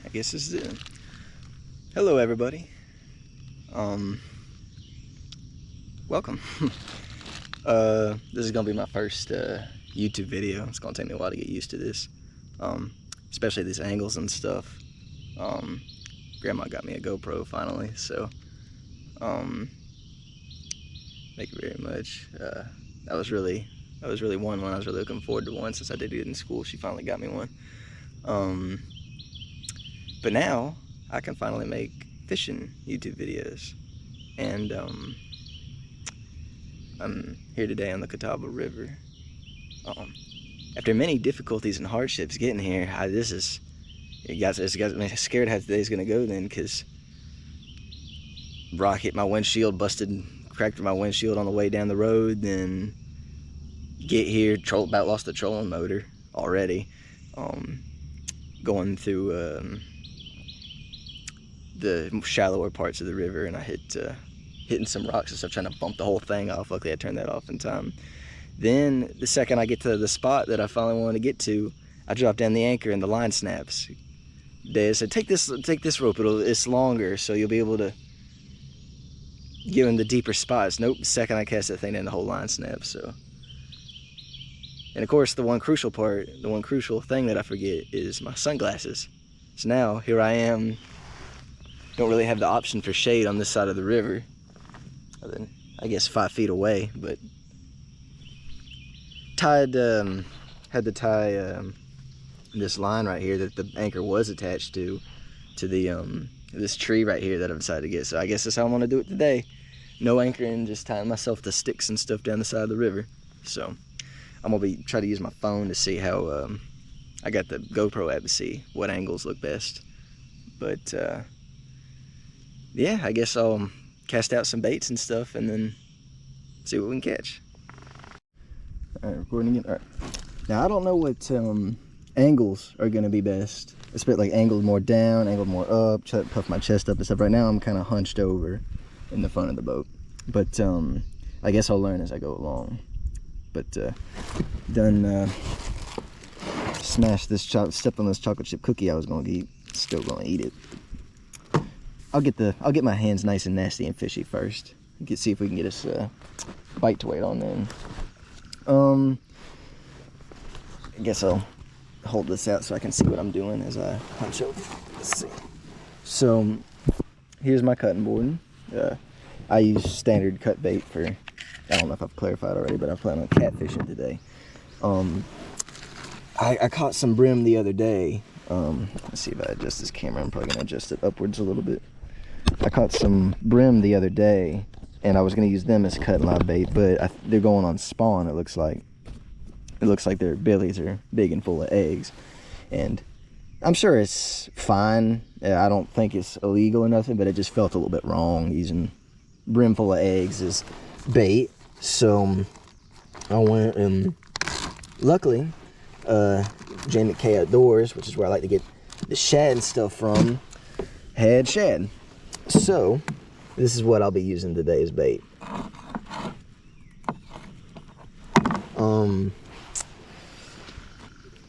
I guess this is it. Hello everybody. Welcome. This is gonna be my first YouTube video. It's gonna take me a while to get used to this. Especially these angles and stuff. Grandma got me a GoPro finally, so thank you very much. That was really one I was really looking forward to one since I did it in school. She finally got me one. But now I can finally make fishing YouTube videos, and I'm here today on the Catawba River. After many difficulties and hardships getting here, it got me scared how today's gonna go then, because rock hit my windshield, cracked my windshield on the way down the road, then get here, about lost the trolling motor already. Going through the shallower parts of the river, and I hitting some rocks and stuff, trying to bump the whole thing off. Luckily I turned that off in time. Then the second I get to the spot that I finally wanted to get to, I drop down the anchor and the line snaps. Dad said, take this rope, it's longer, so you'll be able to get in the deeper spots. Nope, the second I cast that thing in, the whole line snaps. So, and of course the one crucial thing that I forget is my sunglasses. So now here I am, don't really have the option for shade on this side of the river, other than I guess 5 feet away, but had to tie this line right here that the anchor was attached to the this tree right here that I've decided to get. So I guess that's how I'm gonna do it today. No anchoring, just tying myself to sticks and stuff down the side of the river. So I'm gonna try to use my phone to see how I got the GoPro app to see what angles look best. But yeah, I guess I'll cast out some baits and stuff and then see what we can catch. Alright, recording again. Alright. Now I don't know what angles are gonna be best. It's a bit like angled more down, angled more up, puff my chest up and stuff. Right now I'm kind of hunched over in the front of the boat. But I guess I'll learn as I go along. But done smashed this stepped on this chocolate chip cookie I was gonna eat. Still gonna eat it. I'll get my hands nice and nasty and fishy first. See if we can get us bite to wait on then. I guess I'll hold this out so I can see what I'm doing as I hunch over. Let's see. So here's my cutting board. I use standard cut bait for, I don't know if I've clarified already, but I plan on catfishing today. I caught some brim the other day. Let's see if I adjust this camera. I'm probably gonna adjust it upwards a little bit. I caught some brim the other day, and I was gonna use them as cut and live bait, but they're going on spawn. It looks like their bellies are big and full of eggs, and I'm sure it's fine. I don't think it's illegal or nothing, but it just felt a little bit wrong using brim full of eggs as bait. So I went and luckily J.McK Outdoors, which is where I like to get the shad and stuff from, had shad. So this is what I'll be using today as bait.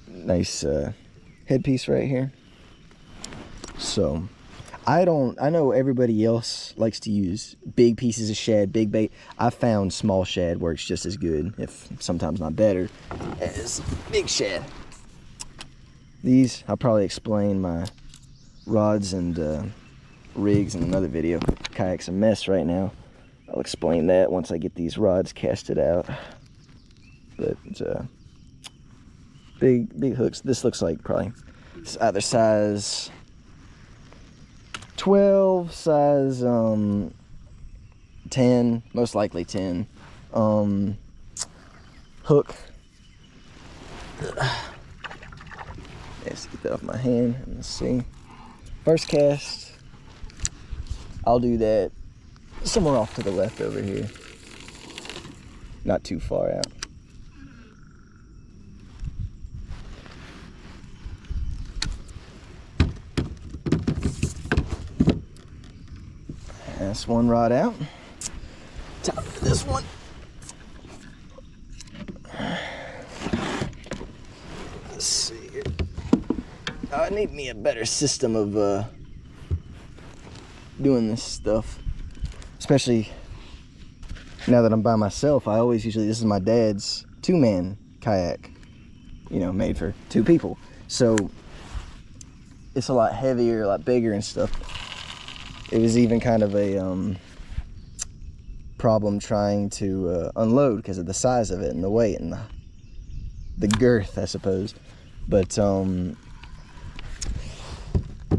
Nice headpiece right here. So I know everybody else likes to use big pieces of shad, big bait. I found small shad works just as good, if sometimes not better, as big shad. These, I'll probably explain my rods and rigs in another video. Kayak's a mess right now. I'll explain that once I get these rods casted out. But big hooks. This looks like probably it's either size 12, size 10, most likely 10. Hook. Let's get that off my hand. Let's see. First cast, I'll do that somewhere off to the left over here. Not too far out. That's one rod out. Top of this one. Let's see here. I need me a better system of doing this stuff, especially now that I'm by myself. I always usually, this is my dad's 2-man kayak, you know, made for 2 people, so it's a lot heavier, a lot bigger and stuff. It was even kind of a problem trying to unload because of the size of it and the weight and the girth, I suppose. But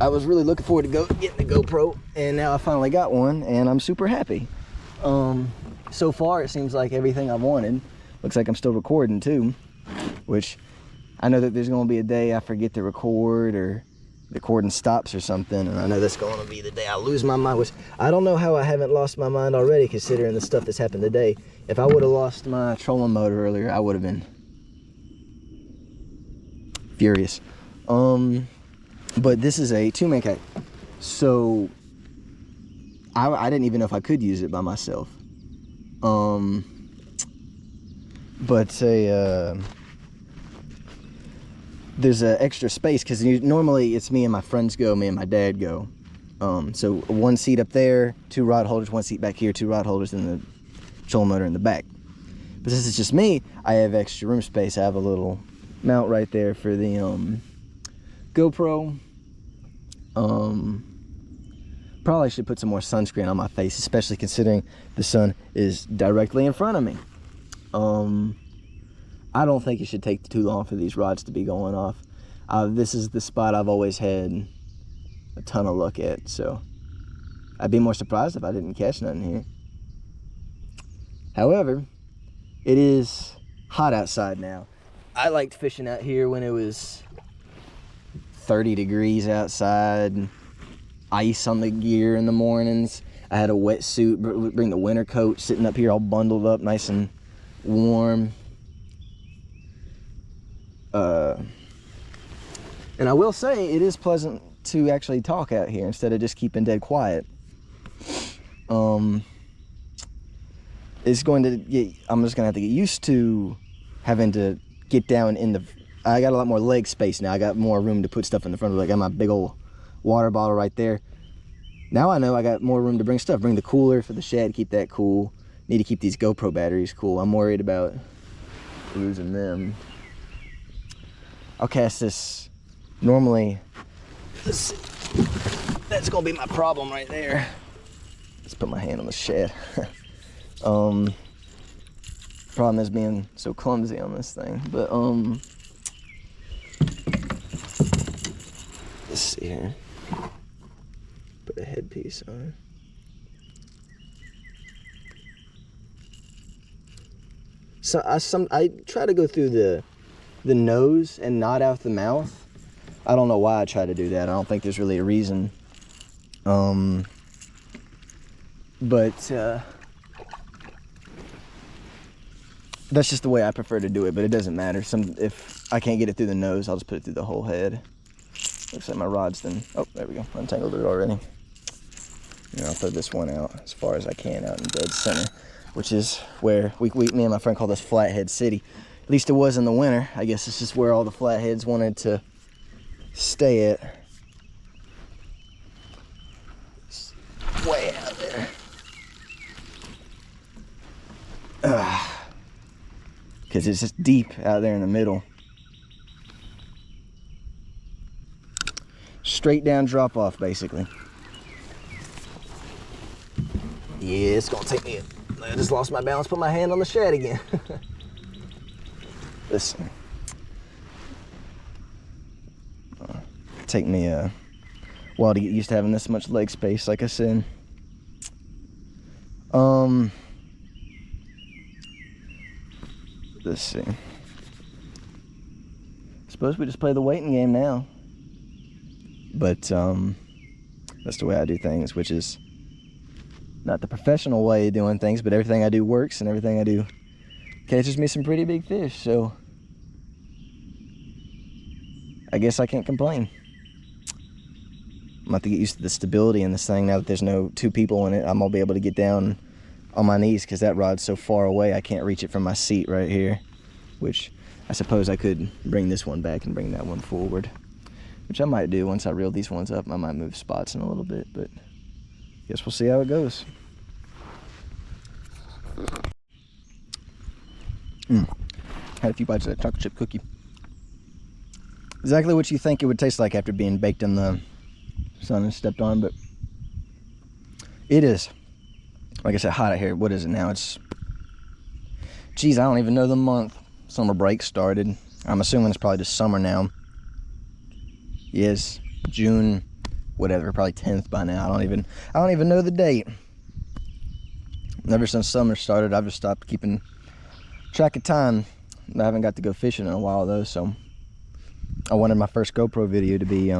I was really looking forward to getting the GoPro, and now I finally got one, and I'm super happy. So far, it seems like everything I've wanted. Looks like I'm still recording too, which I know that there's going to be a day I forget to record, or the recording stops or something, and I know that's going to be the day I lose my mind, which I don't know how I haven't lost my mind already, considering the stuff that's happened today. If I would have lost my trolling motor earlier, I would have been furious. But this is a 2-man kayak, so I didn't even know if I could use it by myself. But there's an extra space, because normally it's me and my friends go, me and my dad go. So 1 seat up there, 2 rod holders, 1 seat back here, 2 rod holders, and the trolling motor in the back. But since it's just me, I have extra room space. I have a little mount right there for the GoPro. Probably should put some more sunscreen on my face, especially considering the sun is directly in front of me. I don't think it should take too long for these rods to be going off. This is the spot I've always had a ton of luck at, so I'd be more surprised if I didn't catch nothing here. However, it is hot outside now. I liked fishing out here when it was 30 degrees outside, ice on the gear in the mornings. I had a wetsuit, bring the winter coat, sitting up here all bundled up, nice and warm. And I will say, it is pleasant to actually talk out here instead of just keeping dead quiet. It's going to get, I'm just gonna have to get used to having to get down in the, I got a lot more leg space now. I got more room to put stuff in the front of it. I got my big old water bottle right there. Now I know I got more room to bring stuff. Bring the cooler for the shed, keep that cool. Need to keep these GoPro batteries cool. I'm worried about losing them. I'll cast this normally. That's gonna be my problem right there. Let's put my hand on the shed. Problem is being so clumsy on this thing, but let's see here. Put a headpiece on. So I try to go through the nose and not out the mouth. I don't know why I try to do that. I don't think there's really a reason. But that's just the way I prefer to do it, but it doesn't matter. If I can't get it through the nose, I'll just put it through the whole head. Looks like my rod's done. Oh, there we go. Untangled it already. And I'll throw this one out as far as I can out in dead center, which is where me and my friend call this Flathead City. At least it was in the winter. I guess it's just where all the flatheads wanted to stay at. It's way out there. Because it's just deep out there in the middle. Straight down drop off, basically. Yeah, it's gonna take me. I just lost my balance, put my hand on the shed again. Listen. Take me a while to get used to having this much leg space, like I said. Let's see. Suppose we just play the waiting game now. But that's the way I do things, which is not the professional way of doing things, but everything I do works, and everything I do catches me some pretty big fish, so I guess I can't complain. I'm gonna have to get used to the stability in this thing now that there's no 2 people in it. I'm gonna be able to get down on my knees because that rod's so far away I can't reach it from my seat right here, which I suppose I could bring this one back and bring that one forward. which I might do once I reel these ones up. I might move spots in a little bit, but guess we'll see how it goes. Had a few bites of that chocolate chip cookie. Exactly what you think it would taste like after being baked in the sun and stepped on, but it is, like I said, hot out here. What is it now? It's, geez, I don't even know the month. Summer break started. I'm assuming it's probably just summer now. Yes, June, whatever, probably 10th by now. I don't even know the date. Ever since summer started, I've just stopped keeping track of time. I haven't got to go fishing in a while though, so I wanted my first GoPro video to be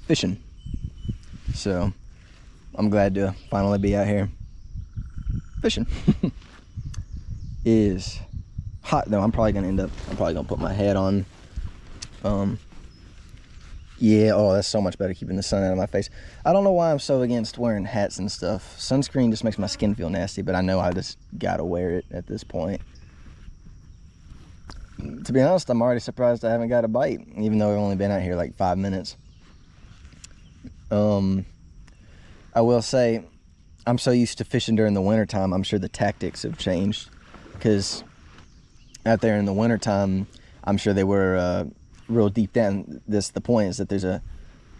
fishing. So I'm glad to finally be out here fishing. Is hot though. I'm probably gonna put my hat on. Yeah, oh, that's so much better, keeping the sun out of my face. I don't know why I'm so against wearing hats and stuff. Sunscreen just makes my skin feel nasty, but I know I just gotta wear it at this point. To be honest, I'm already surprised I haven't got a bite, even though I've only been out here like 5 minutes. I will say, I'm so used to fishing during the wintertime, I'm sure the tactics have changed. Because out there in the wintertime, I'm sure they were real deep down. The point is that there's a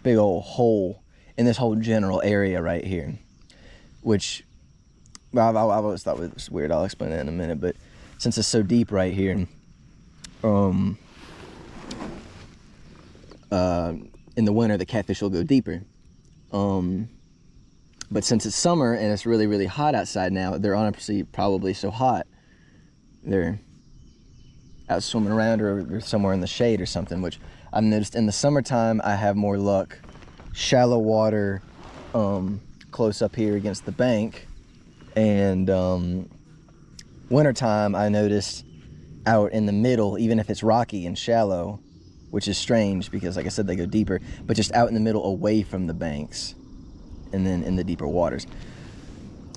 big old hole in this whole general area right here, which I've always thought was weird. I'll explain that in a minute. But since it's so deep right here, in the winter the catfish will go deeper. But since it's summer and it's really, really hot outside now, they're honestly probably so hot they're out swimming around or somewhere in the shade or something, which I've noticed in the summertime I have more luck shallow water close up here against the bank, and wintertime I noticed out in the middle, even if it's rocky and shallow, which is strange because like I said they go deeper, but just out in the middle away from the banks and then in the deeper waters.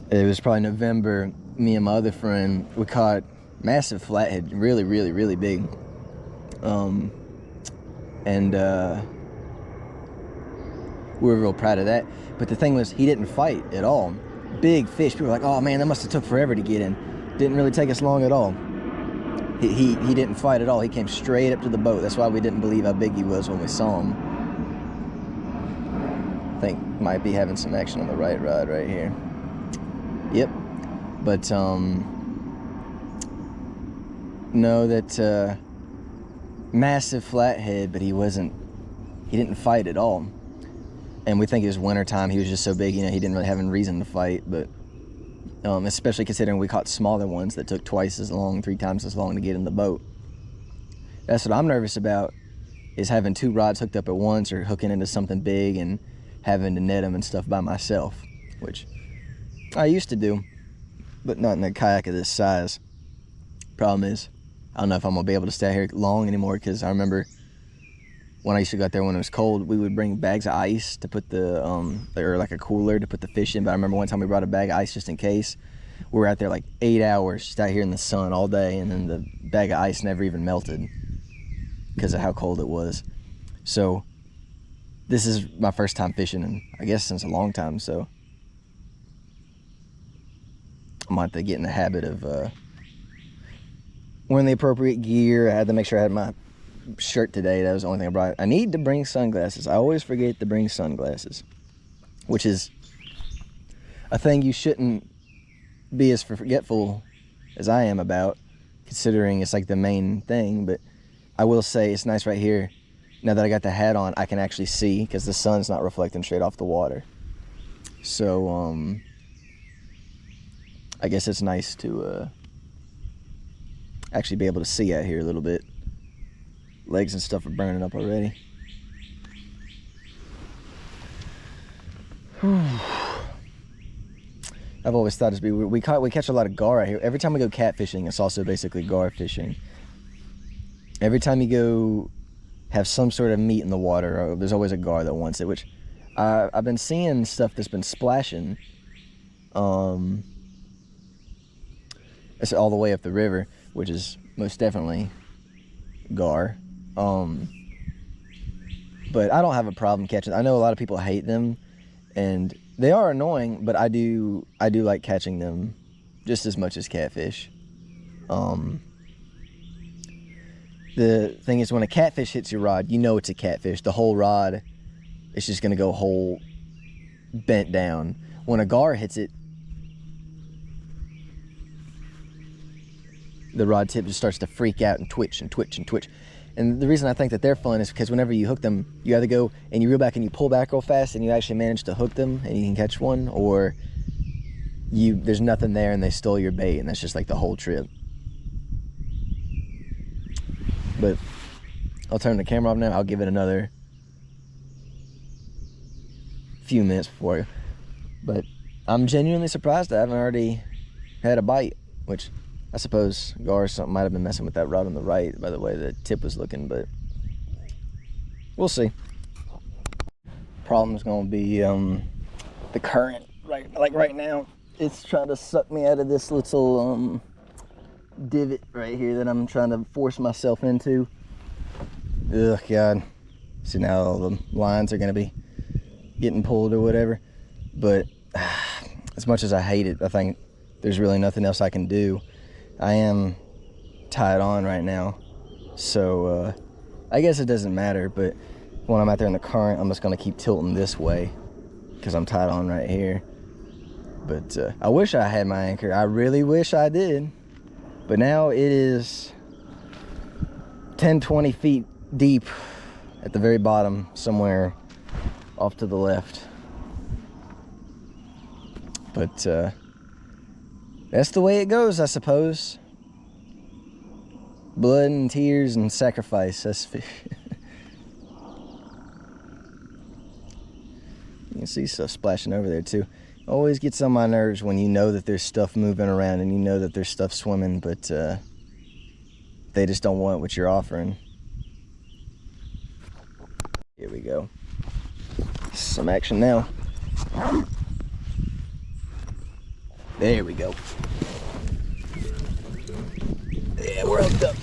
It was probably November, me and my other friend, we caught massive flathead, really, really, really big. We were real proud of that. But the thing was, he didn't fight at all. Big fish. People were like, oh man, that must have took forever to get in. Didn't really take us long at all. He didn't fight at all. He came straight up to the boat. That's why we didn't believe how big he was when we saw him. I think might be having some action on the right rod right here. Yep. But no, that massive flathead, but he didn't fight at all. And we think it was wintertime. He was just so big, you know, he didn't really have any reason to fight. But especially considering we caught smaller ones that took twice as long, 3 times as long to get in the boat. That's what I'm nervous about, is having 2 rods hooked up at once or hooking into something big and having to net them and stuff by myself, which I used to do, but not in a kayak of this size. Problem is, I don't know if I'm gonna be able to stay here long anymore, because I remember when I used to go out there when it was cold, we would bring bags of ice to put the, or like a cooler to put the fish in. But I remember one time we brought a bag of ice just in case. We were out there like 8 hours just out here in the sun all day, and then the bag of ice never even melted because of how cold it was. So this is my first time fishing, and I guess since a long time, so I'm gonna have to get in the habit of wearing the appropriate gear. I had to make sure I had my shirt today. That was the only thing I brought. I need to bring sunglasses. I always forget to bring sunglasses, which is a thing you shouldn't be as forgetful as I am about, considering it's like the main thing. But I will say it's nice right here. Now that I got the hat on, I can actually see because the sun's not reflecting straight off the water. So I guess it's nice to actually be able to see out here a little bit. Legs and stuff are burning up already. I've always thought it'd be weird. We catch a lot of gar out here. Every time we go catfishing, it's also basically gar fishing. Every time you go have some sort of meat in the water, there's always a gar that wants it, which I've been seeing stuff that's been splashing. It's all the way up the river, which is most definitely gar. But I don't have a problem catching. I know a lot of people hate them, and they are annoying, but I do like catching them just as much as catfish. The thing is, when a catfish hits your rod, you know it's a catfish. The whole rod is just gonna go whole bent down. When a gar hits it, the rod tip just starts to freak out and twitch and twitch and twitch. And the reason I think that they're fun is because whenever you hook them, you either go and you reel back and you pull back real fast and you actually manage to hook them and you can catch one, or there's nothing there and they stole your bait, and that's just like the whole trip. But I'll turn the camera off now. I'll give it another few minutes before you. But I'm genuinely surprised I haven't already had a bite, which I suppose gar or something might have been messing with that rod on the right by the way the tip was looking, but we'll see. Problem's gonna be the current. Right now, it's trying to suck me out of this little divot right here that I'm trying to force myself into. Ugh, God. See, now all the lines are gonna be getting pulled or whatever. But as much as I hate it, I think there's really nothing else I can do. I am tied on right now, so I guess it doesn't matter, but when I'm out there in the current, I'm just gonna keep tilting this way because I'm tied on right here. But I wish I had my anchor. I really wish I did. But now it is 10-20 feet deep at the very bottom, somewhere off to the left. But that's the way it goes, I suppose. Blood and tears and sacrifice. That's fish. You can see stuff splashing over there too. Always gets on my nerves when you know that there's stuff moving around and you know that there's stuff swimming, but they just don't want what you're offering. Here we go. Some action now. There we go. Yeah, we're hooked up.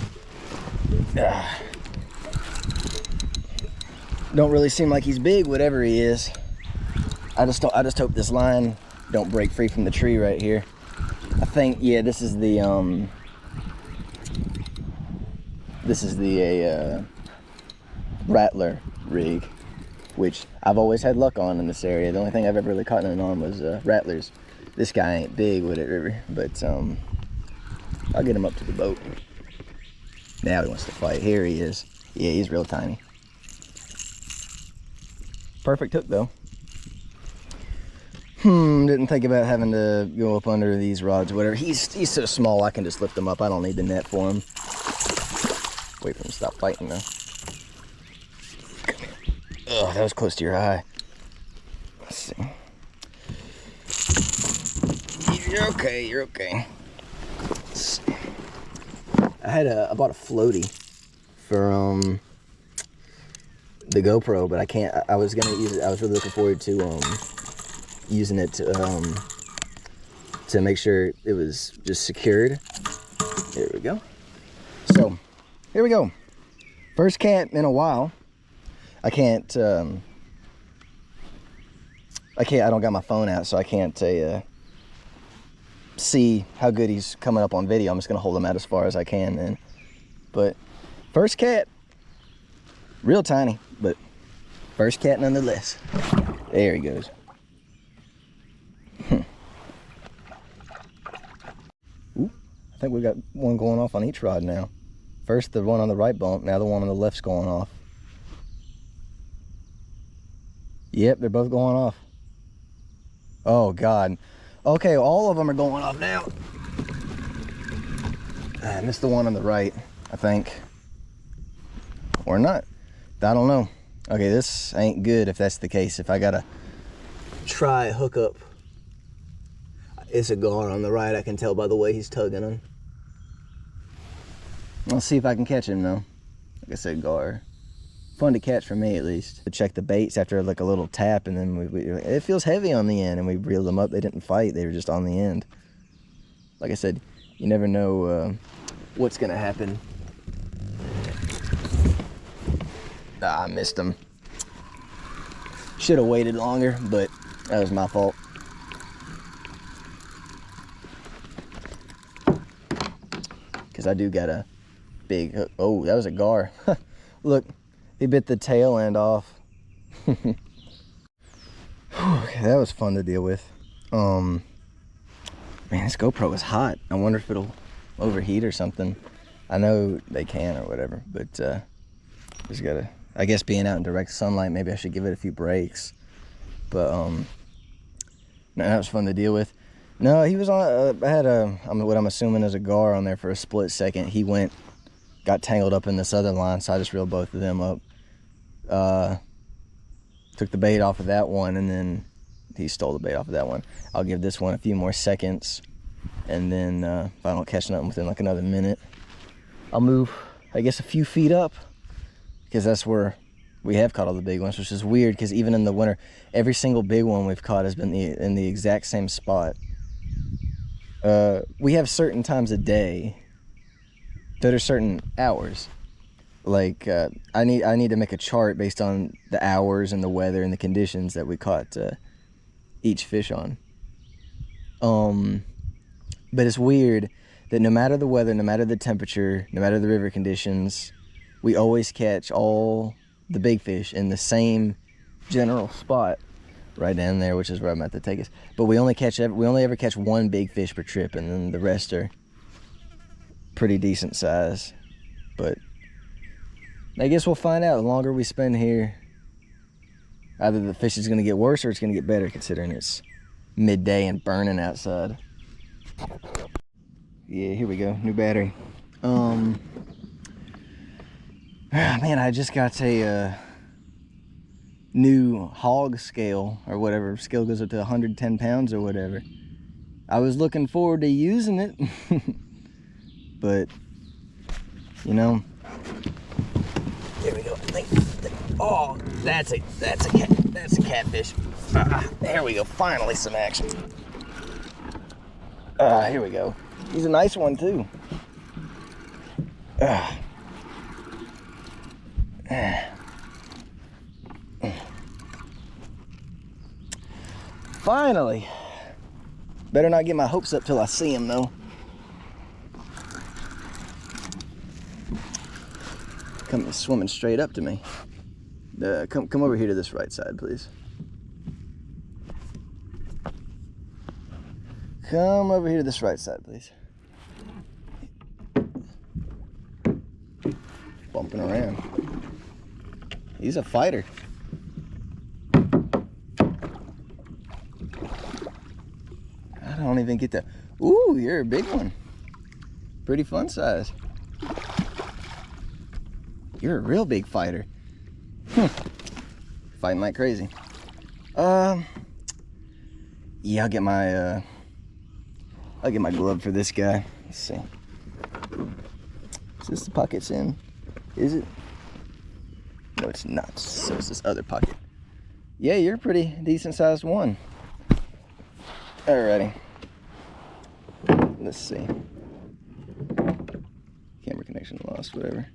Don't really seem like he's big, whatever he is. I just hope this line don't break free from the tree right here. I think, yeah, this is the rattler rig, which I've always had luck on in this area. The only thing I've ever really caught none on was rattlers. This guy ain't big with it, River, but I'll get him up to the boat. Now he wants to fight. Here he is. Yeah, he's real tiny. Perfect hook though. Didn't think about having to go up under these rods or whatever. He's so small I can just lift him up. I don't need the net for him. Wait for him to stop fighting though. Ugh, that was close to your eye. Let's see. You're okay, you're okay. Let's see. I bought a floaty for the GoPro, but I can't. I was gonna use it. I was really looking forward to using it to make sure it was just secured. There we go. So here we go. First cat in a while. I don't got my phone out, so I can't see how good he's coming up on video. I'm just gonna hold him out as far as I can then. But first cat, real tiny, but first cat nonetheless. There he goes. Ooh, I think we got one going off on each rod now. First the one on the right bump, now the one on the left's going off. Yep, they're both going off. Oh God. Okay, all of them are going off now. I missed the one on the right, I think. Or not. I don't know. Okay, this ain't good if that's the case. If I gotta try a hookup. It's a gar on the right, I can tell by the way he's tugging him. I'll see if I can catch him though. Like I said, gar. Fun to catch for me at least. To check the baits after like a little tap, and then it feels heavy on the end, and we reeled them up. They didn't fight, they were just on the end. Like I said, you never know what's gonna happen. I missed him. Should have waited longer, but that was my fault. Because I do got a big hook. Oh, that was a gar. Look, he bit the tail end off. Okay, that was fun to deal with. Man, this GoPro is hot. I wonder if it'll overheat or something. I know they can or whatever, but just gotta, I guess being out in direct sunlight, maybe I should give it a few breaks. But no, that was fun to deal with. No, he was on, I had what I'm assuming is a gar on there for a split second. He got tangled up in this other line, so I just reeled both of them up. Took the bait off of that one, and then he stole the bait off of that one. I'll give this one a few more seconds, and then if I don't catch nothing within like another minute, I'll move, I guess, a few feet up, because that's where we have caught all the big ones, which is weird, because even in the winter, every single big one we've caught has been in the exact same spot. We have certain times a day that are certain hours. Like I need to make a chart based on the hours and the weather and the conditions that we caught each fish on. But it's weird that no matter the weather, no matter the temperature, no matter the river conditions, we always catch all the big fish in the same general spot right down there, which is where I'm about to take us. But we only ever catch one big fish per trip, and then the rest are pretty decent size. But I guess we'll find out. The longer we spend here, either the fish is going to get worse or it's going to get better, considering it's midday and burning outside. Yeah, here we go. New battery. Man, I just got a new hog scale or whatever. Scale goes up to 110 pounds or whatever. I was looking forward to using it, but you know. There we go. Oh, that's a catfish. There we go. Finally, some action. Here we go. He's a nice one too. Finally. Better not get my hopes up till I see him though. Come swimming straight up to me. Come over here to this right side, please. Come over here to this right side, please. Bumping around. He's a fighter. I don't even get that. Ooh, you're a big one. Pretty fun size. You're a real big fighter. Fighting like crazy. Yeah, I'll get my glove for this guy. Let's see. Is this the pocket's in? Is it? No, it's not. So it's this other pocket. Yeah, you're a pretty decent sized one. Alrighty. Let's see. Camera connection lost, whatever.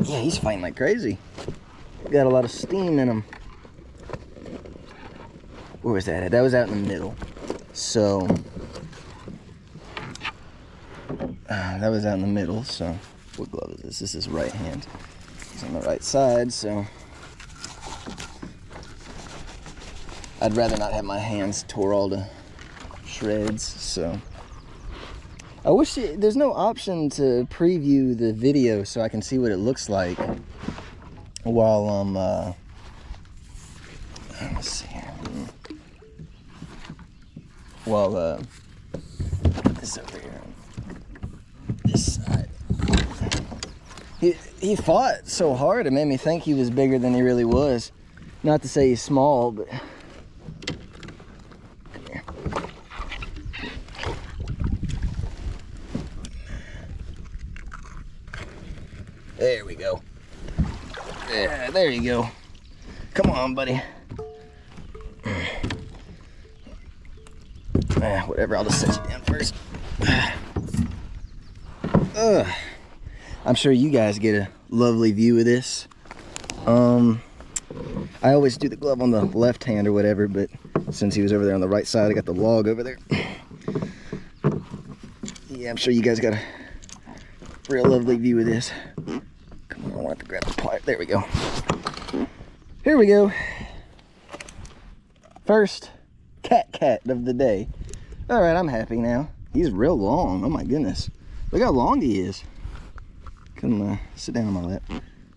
Yeah, he's fighting like crazy. Got a lot of steam in him. Where was that at? That was out in the middle. So, that was out in the middle. So, what glove is this? This is right hand. It's on the right side, so I'd rather not have my hands tore all to shreds. So, I wish there's no option to preview the video so I can see what it looks like while I'm, let's see here. While, this over here, this side. He fought so hard, it made me think he was bigger than he really was. Not to say he's small, but come here. There we go. Yeah, there you go. Come on, buddy. Whatever, I'll just set you down first. I'm sure you guys get a lovely view of this. I always do the glove on the left hand or whatever, but since he was over there on the right side, I got the log over there. Yeah, I'm sure you guys got a real lovely view of this. Come on, I want to grab the pliers. There we go. Here we go. First cat of the day. All right, I'm happy now. He's real long. Oh my goodness. Look how long he is. Come sit down on my lap.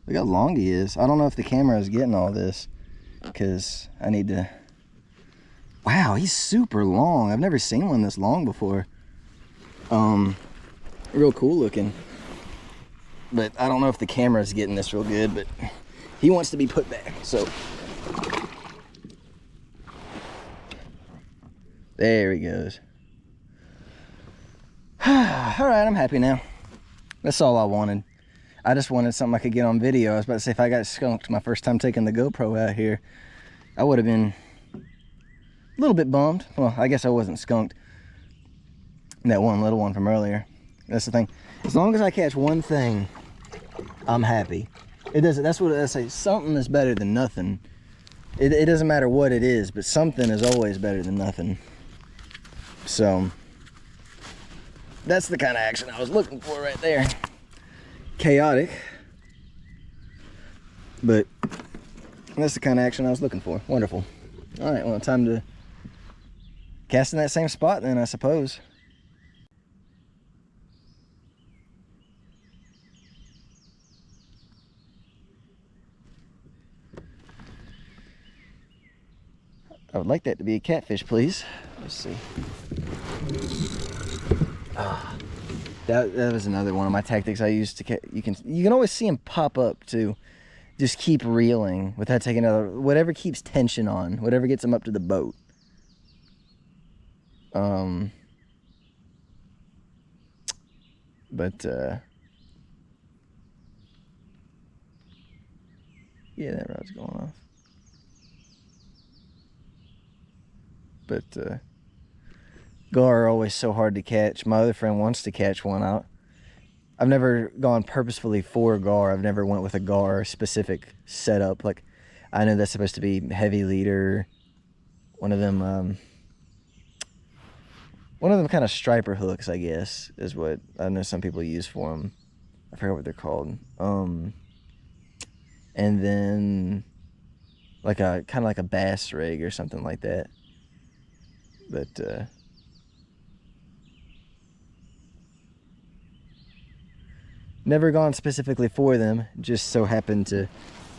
Look how long he is. I don't know if the camera is getting all this because I need to. Wow, he's super long. I've never seen one this long before. Real cool looking. But I don't know if the camera is getting this real good, but he wants to be put back, so. There he goes. All right, I'm happy now. That's all I wanted. I just wanted something I could get on video. I was about to say, if I got skunked my first time taking the GoPro out here, I would have been a little bit bummed. Well, I guess I wasn't skunked. That one little one from earlier. That's the thing. As long as I catch one thing, I'm happy. It doesn't. That's what I say. Something is better than nothing. It doesn't matter what it is, but something is always better than nothing. So that's the kind of action I was looking for right there. Chaotic, but that's the kind of action I was looking for. Wonderful. All right, well, time to cast in that same spot then, I suppose. I would like that to be a catfish, please. Let's see. That was another one of my tactics I used to catch. You can always see them pop up too. Just keep reeling without taking another. Whatever keeps tension on, whatever gets them up to the boat. Yeah, that rod's going off. But gar are always so hard to catch. My other friend wants to catch one out. I've never gone purposefully for gar. I've never went with a gar specific setup. Like, I know that's supposed to be heavy leader. One of them kind of striper hooks, I guess, is what I know some people use for them. I forget what they're called. And then like a kind of like a bass rig or something like that. But never gone specifically for them, just so happened to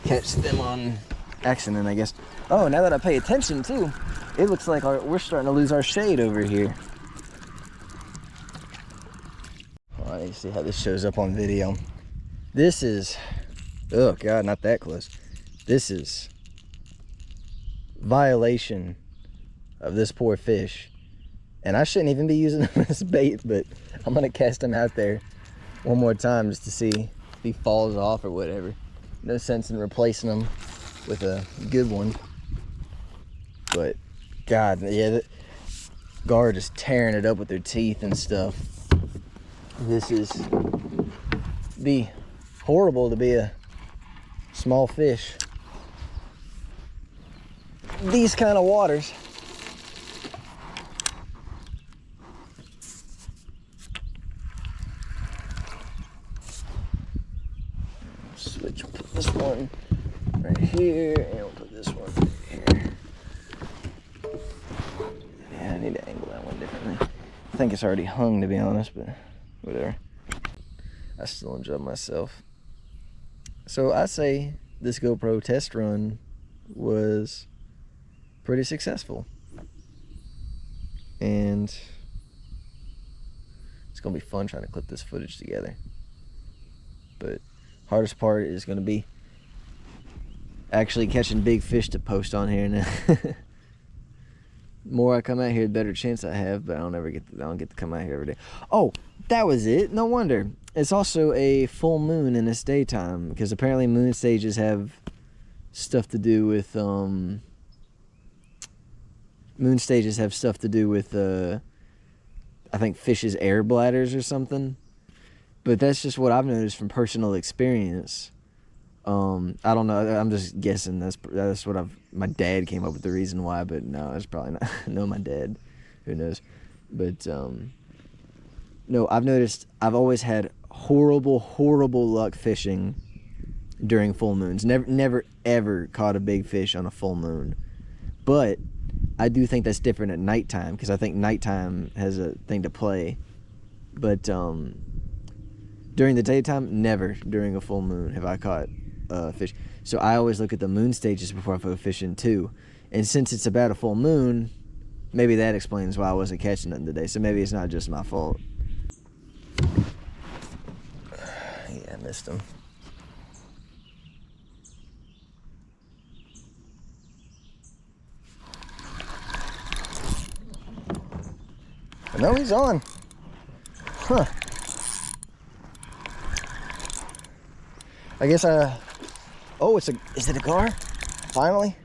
catch them on accident, I guess. Oh, now that I pay attention too, it looks like we're starting to lose our shade over here. All right, you see how this shows up on video. This is, oh God, not that close. This is violation of this poor fish, and I shouldn't even be using him as bait, but I'm gonna cast him out there one more time just to see if he falls off or whatever. No sense in replacing him with a good one. But God, yeah, the gar just tearing it up with their teeth and stuff. This is be horrible to be a small fish. These kind of waters. Switch, put this one right here, and we'll put this one right here. Yeah, I need to angle that one differently. I think it's already hung, to be honest, but whatever. I still enjoy myself. So I say this GoPro test run was pretty successful. And it's gonna be fun trying to clip this footage together. But hardest part is going to be actually catching big fish to post on here. Now, the more I come out here, the better chance I have. But I don't get to come out here every day. Oh, that was it. No wonder. It's also a full moon in this daytime, because apparently moon stages have stuff to do with I think fish's air bladders or something. But that's just what I've noticed from personal experience. I don't know. I'm just guessing. That's what my dad came up with the reason why, but no, it's probably not. No, my dad. Who knows? But no, I've noticed I've always had horrible luck fishing during full moons. Never ever caught a big fish on a full moon. But I do think that's different at nighttime, because I think nighttime has a thing to play. But during the daytime, never during a full moon have I caught fish. So I always look at the moon stages before I go fishing too. And since it's about a full moon, maybe that explains why I wasn't catching nothing today. So maybe it's not just my fault. Yeah, I missed him. No, he's on. Huh. I guess oh, is it a gar? Finally?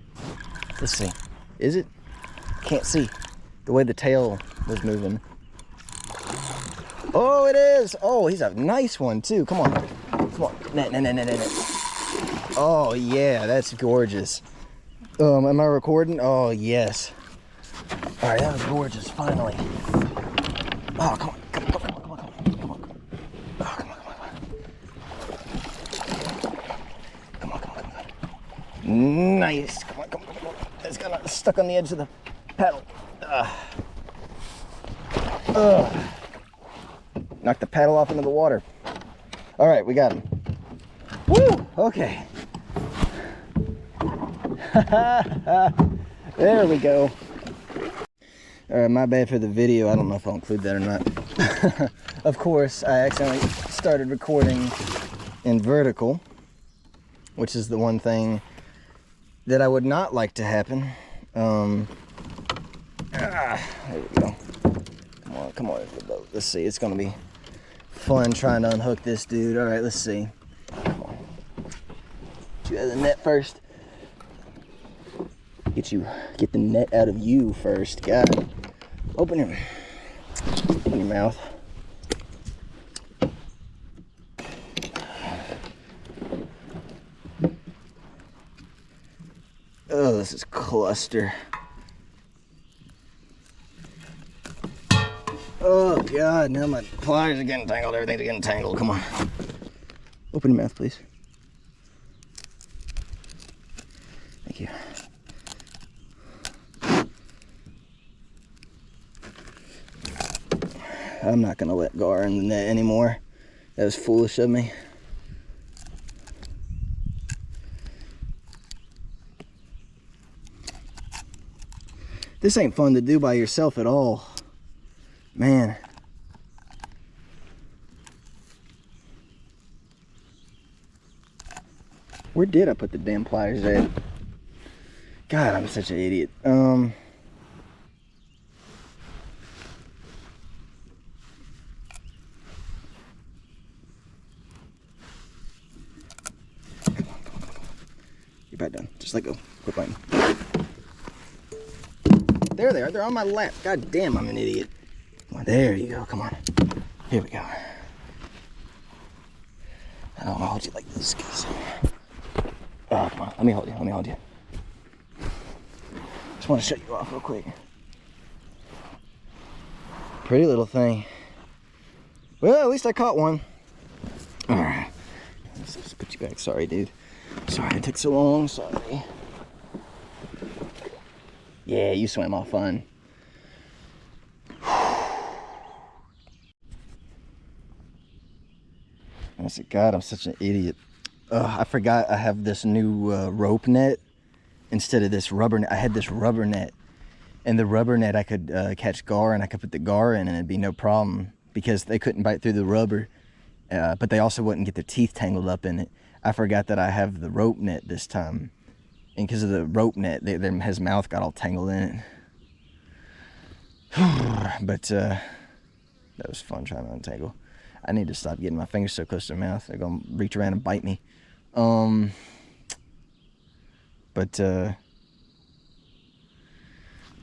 Let's see. Is it? Can't see. The way the tail was moving. Oh, it is. Oh, he's a nice one too. Come on. Come on. Net. Oh yeah, that's gorgeous. Am I recording? Oh yes. All right, that was gorgeous, finally. Oh, come on. Oh, come on. Nice. Come on. It's kind of stuck on the edge of the paddle. Knocked the paddle off into the water. All right, we got him. Woo! Okay. There we go. All right, my bad for the video. I don't know if I'll include that or not. Of course, I accidentally started recording in vertical, which is the one thing that I would not like to happen. There we go. Come on, the boat. Let's see. It's gonna be fun trying to unhook this dude. All right, let's see. Come on. Get you out of the net first. Get the net out of you first. God. Open your mouth. Oh, this is cluster. Oh God, now my pliers are getting tangled, everything's getting tangled. Come on. Open your mouth, please. Thank you. I'm not gonna let gar in the net anymore. That was foolish of me. This ain't fun to do by yourself at all. Man. Where did I put the damn pliers at? God, I'm such an idiot. You're about done. Just let go. Quit biting. There they are. They're on my lap. God damn, I'm an idiot. Well, there you go. Come on. Here we go. I don't want to hold you like this, guys. Oh, come on. Let me hold you. Just want to shut you off real quick. Pretty little thing. Well, at least I caught one. All right. Let's just put you back. Sorry, dude. Sorry it took so long. Sorry. Yeah, you swam all fun. I said, God, I'm such an idiot. I forgot I have this new rope net instead of this rubber net. I had this rubber net, and the rubber net I could catch gar, and I could put the gar in and it'd be no problem because they couldn't bite through the rubber, but they also wouldn't get their teeth tangled up in it. I forgot that I have the rope net this time, and because of the rope net, his mouth got all tangled in it. But that was fun trying to untangle. I need to stop getting my fingers so close to their mouth. They're gonna reach around and bite me.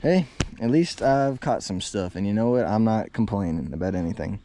Hey, at least I've caught some stuff, and you know what? I'm not complaining about anything.